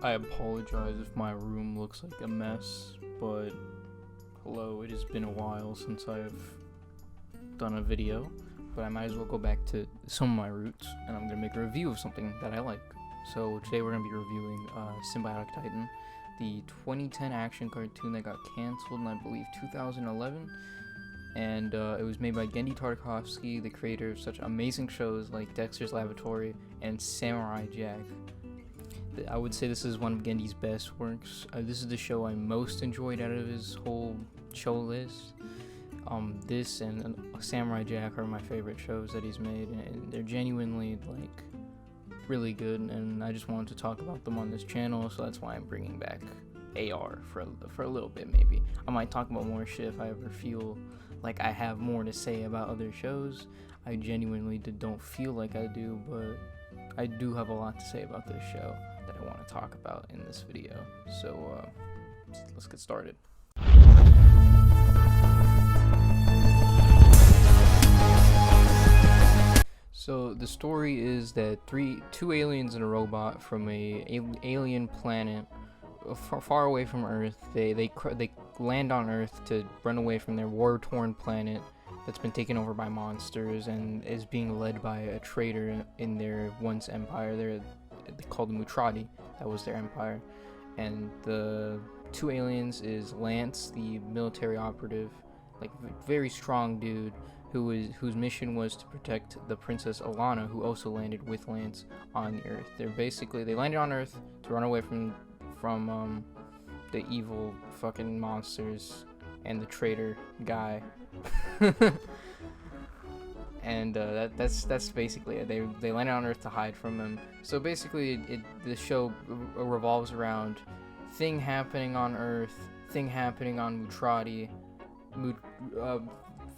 I apologize if my room looks like a mess, but hello, it has been a while since I've done a video, but I might as well go back to some of my roots, and I'm going to make a review of something that I like. So today we're going to be reviewing Sym-Bionic Titan, the 2010 action cartoon that got canceled in, I believe, 2011, and it was made by Genndy Tartakovsky, the creator of such amazing shows like Dexter's Laboratory and Samurai Jack. I would say this is one of Genndy's best works. This is the show I most enjoyed out of his whole show list. This and Samurai Jack are my favorite shows that he's made, and they're genuinely like really good. And I just wanted to talk about them on this channel, so that's why I'm bringing back AR for a little bit. Maybe I might talk about more shit if I ever feel like I have more to say about other shows. I genuinely don't feel like I do, but I do have a lot to say about this show that I want to talk about in this video. So let's get started. So the story is that two aliens and a robot from a alien planet far away from Earth. They land on Earth to run away from their war-torn planet that's been taken over by monsters and is being led by a traitor in their once empire. They called the Mutradi. That was their empire. And the two aliens is Lance, the military operative, like very strong dude whose mission was to protect the Princess Alana, who also landed with Lance on the Earth. They landed on Earth to run away from the evil fucking monsters and the traitor guy. And that's basically it. They landed on Earth to hide from him. So basically, the show revolves around thing happening on Earth, thing happening on Mutradi.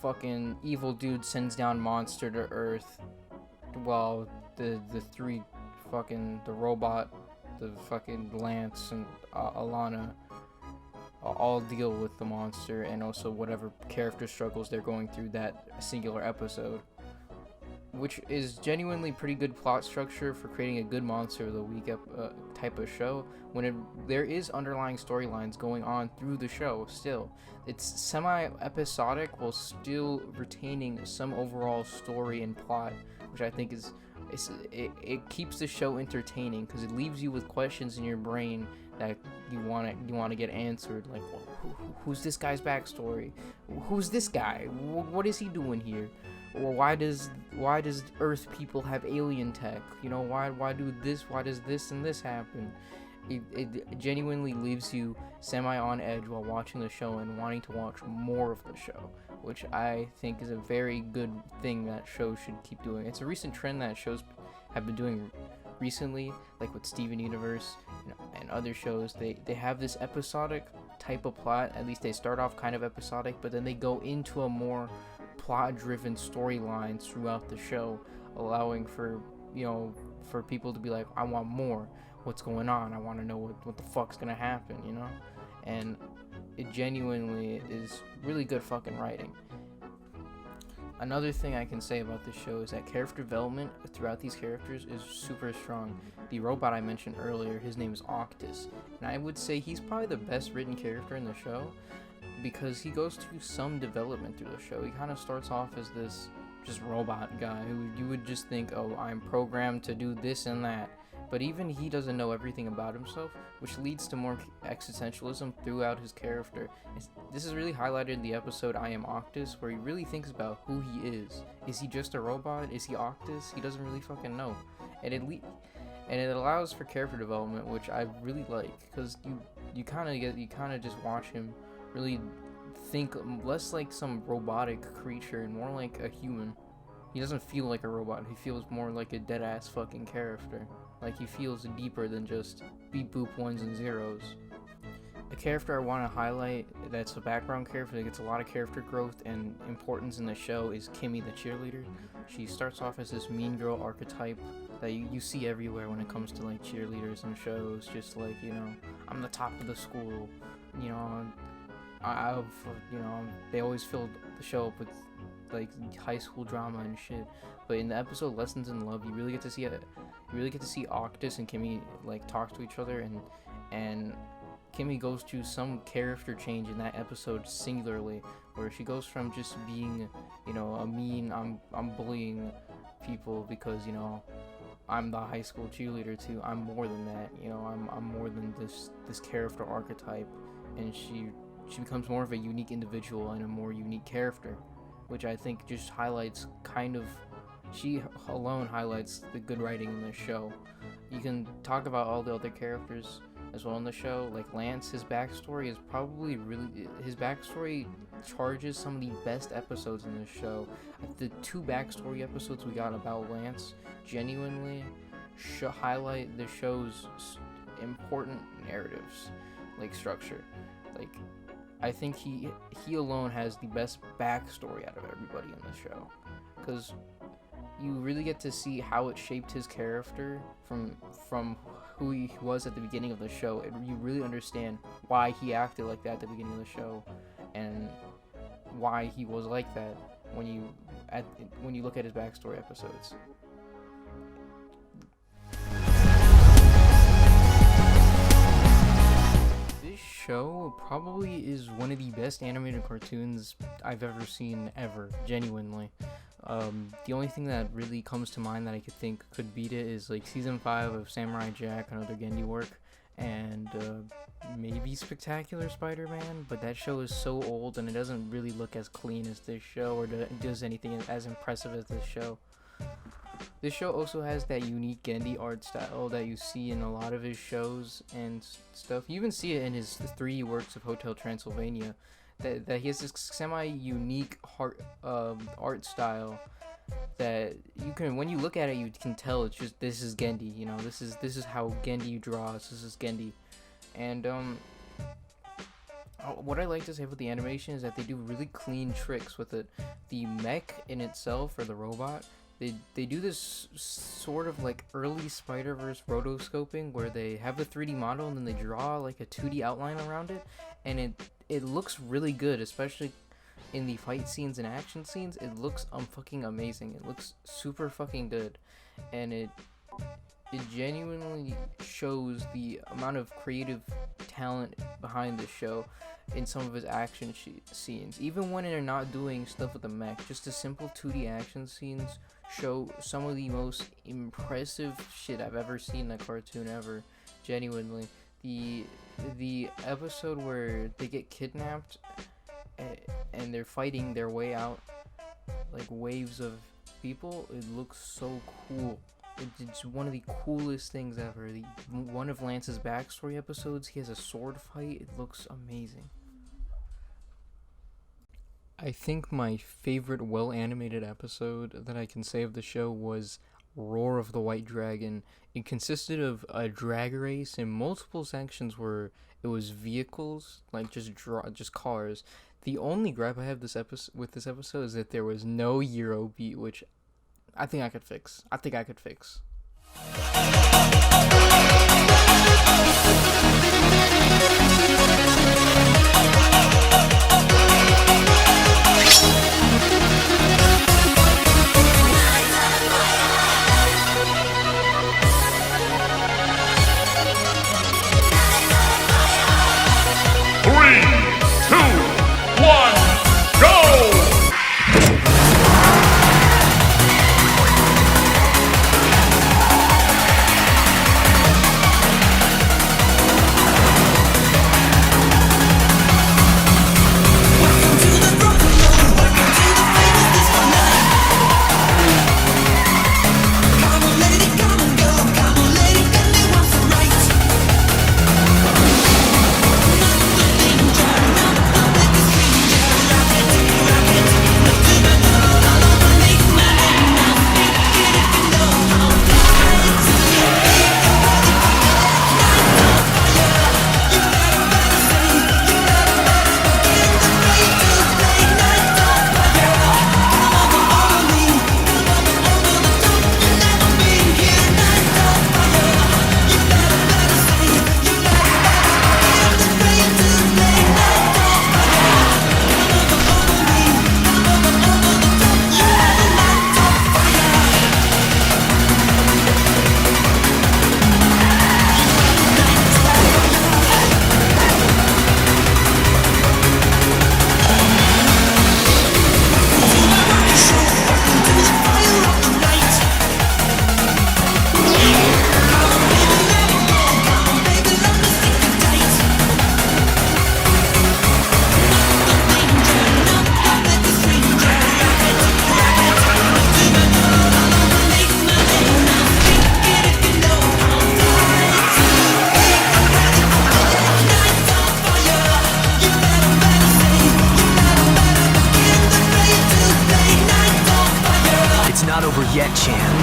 Fucking evil dude sends down monster to Earth, while the three the robot, the fucking Lance, and Alana all deal with the monster and also whatever character struggles they're going through that singular episode, which is genuinely pretty good plot structure for creating a good monster of the week type of show when there is underlying storylines going on through the show. Still, it's semi-episodic while still retaining some overall story and plot, which I think it keeps the show entertaining because it leaves you with questions in your brain that you want to get answered, like who's this guy's backstory, who's this guy, what is he doing here, or why does Earth people have alien tech, why does this and this happen. It genuinely leaves you semi on edge while watching the show and wanting to watch more of the show, which I think is a very good thing that shows should keep doing. It's a recent trend that shows have been doing recently, like with Steven Universe and other shows. They have this episodic type of plot. At least they start off kind of episodic, but then they go into a more plot-driven storylines throughout the show, allowing for people to be like, I want more. What's going on? I want to know what the fuck's gonna happen, and it genuinely is really good fucking writing. Another thing I can say about this show is that character development throughout these characters is super strong. The robot I mentioned earlier, his name is Octus, and I would say he's probably the best written character in the show because he goes through some development through the show. He kind of starts off as this just robot guy who you would just think, oh, I'm programmed to do this and that. But even he doesn't know everything about himself, which leads to more existentialism throughout his character. This is really highlighted in the episode I Am Octus, where he really thinks about who he is. Is he just a robot? Is he Octus? He doesn't really fucking know. And it allows for character development, which I really like, because you kind of just watch him really think less like some robotic creature and more like a human. He doesn't feel like a robot. He feels more like a dead-ass fucking character. Like he feels deeper than just beep boop ones and zeros. A character I want to highlight that's a background character that gets a lot of character growth and importance in the show is Kimmy the cheerleader. She starts off as this mean girl archetype that you see everywhere when it comes to like cheerleaders and shows. Just like, I'm the top of the school. They always filled the show up with like high school drama and shit. But in the episode Lessons in Love, you really get to see Octus and Kimmy like talk to each other, and Kimmy goes through some character change in that episode singularly, where she goes from just being, you know, a mean, I'm bullying people because, you know, I'm the high school cheerleader, to I'm more than that, you know, I'm more than this character archetype, and she becomes more of a unique individual and a more unique character, which I think just highlights she alone highlights the good writing in this show. You can talk about all the other characters as well in the show, like Lance. His backstory charges some of the best episodes in this show. The 2 backstory episodes we got about Lance genuinely highlight the show's important narratives, like structure. Like, I think he alone has the best backstory out of everybody in the show, because you really get to see how it shaped his character from who he was at the beginning of the show. You really understand why he acted like that at the beginning of the show, and why he was like that when you look at his backstory episodes. This show probably is one of the best animated cartoons I've ever seen, ever, genuinely. The only thing that really comes to mind that I could think could beat it is like season 5 of Samurai Jack, another Gendy work, and maybe Spectacular Spider-Man, but that show is so old and it doesn't really look as clean as this show, or does anything as impressive as this show. This show also has that unique Gendy art style that you see in a lot of his shows and stuff. You even see it in his 3 works of Hotel Transylvania. That he has this semi-unique art style that you can, when you look at it, you can tell it's just, this is Gendy, you know, this is how Gendy draws, this is Gendy. And what I like to say about the animation is that they do really clean tricks with it. The mech in itself, or the robot, they do this sort of like early Spider-Verse rotoscoping, where they have the 3D model and then they draw like a 2D outline around it, and it looks really good, especially in the fight scenes and action scenes. It looks fucking amazing. It looks super fucking good, and it genuinely shows the amount of creative talent behind the show in some of his action scenes. Even when they're not doing stuff with the mech, just the simple 2D action scenes show some of the most impressive shit I've ever seen in a cartoon ever, genuinely. The episode where they get kidnapped and they're fighting their way out, like waves of people, it looks so cool. It's one of the coolest things ever. One of Lance's backstory episodes, he has a sword fight. It looks amazing. I think my favorite well-animated episode that I can say of the show was Roar of the White Dragon. It consisted of a drag race in multiple sections where it was vehicles, like just cars. The only gripe I have with this episode is that there was no Euro beat, which I think I could fix. chance.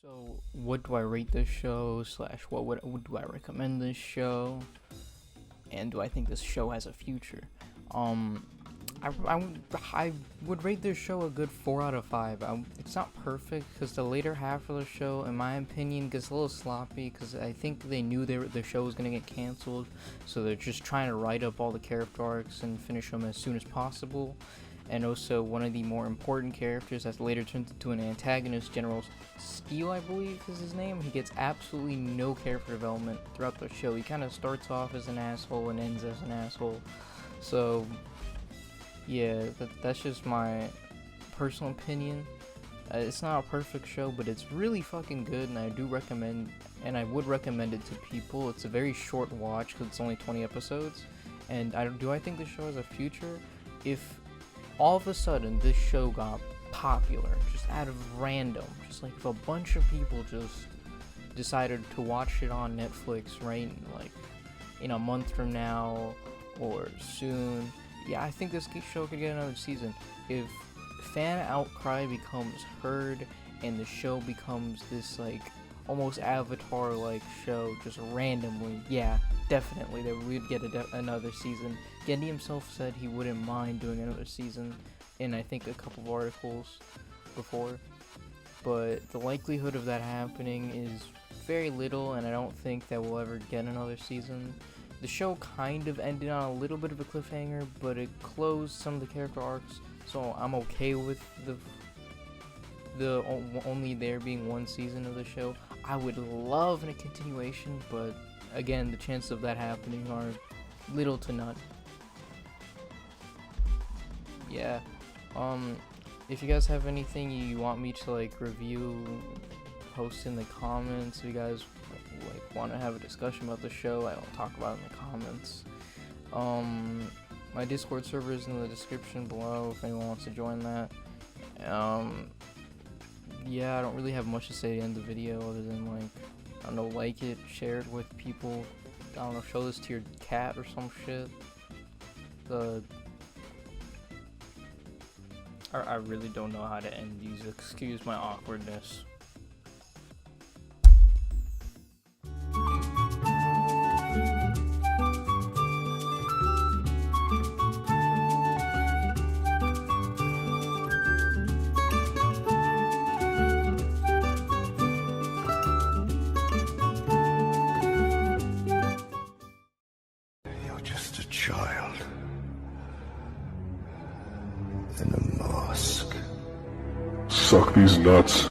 So, what do I rate this show? Slash, what do I recommend this show? And do I think this show has a future? I would rate this show a good 4 out of 5. It's not perfect because the later half of the show, in my opinion, gets a little sloppy because I think they knew the show was going to get canceled, so they're just trying to write up all the character arcs and finish them as soon as possible. And also, one of the more important characters that's later turned into an antagonist, General Steel, I believe is his name. He gets absolutely no character development throughout the show. He kind of starts off as an asshole and ends as an asshole. So, yeah, that's just my personal opinion. It's not a perfect show, but it's really fucking good, and I would recommend it to people. It's a very short watch because it's only 20 episodes. And I think the show has a future? If all of a sudden this show got popular, just out of random, just like if a bunch of people just decided to watch it on Netflix, right, like in a month from now or soon, yeah, I think this show could get another season. If fan outcry becomes heard and the show becomes this like almost Avatar-like show just randomly, yeah, definitely they would get another season. Gendy himself said he wouldn't mind doing another season in I think a couple of articles before, but the likelihood of that happening is very little, and I don't think that we'll ever get another season. The show kind of ended on a little bit of a cliffhanger, but it closed some of the character arcs, so I'm okay with the only there being one season of the show. I would love a continuation, but again, the chances of that happening are little to none. Yeah, if you guys have anything you want me to like review, post in the comments. If you guys like want to have a discussion about the show, I'll talk about it in the comments. My Discord server is in the description below if anyone wants to join that. Yeah, I don't really have much to say at the end of the video other than like, I don't know, like it, share it with people, I don't know, show this to your cat or some shit. I really don't know how to end these, excuse my awkwardness. You're just a child in a mask. Suck these nuts.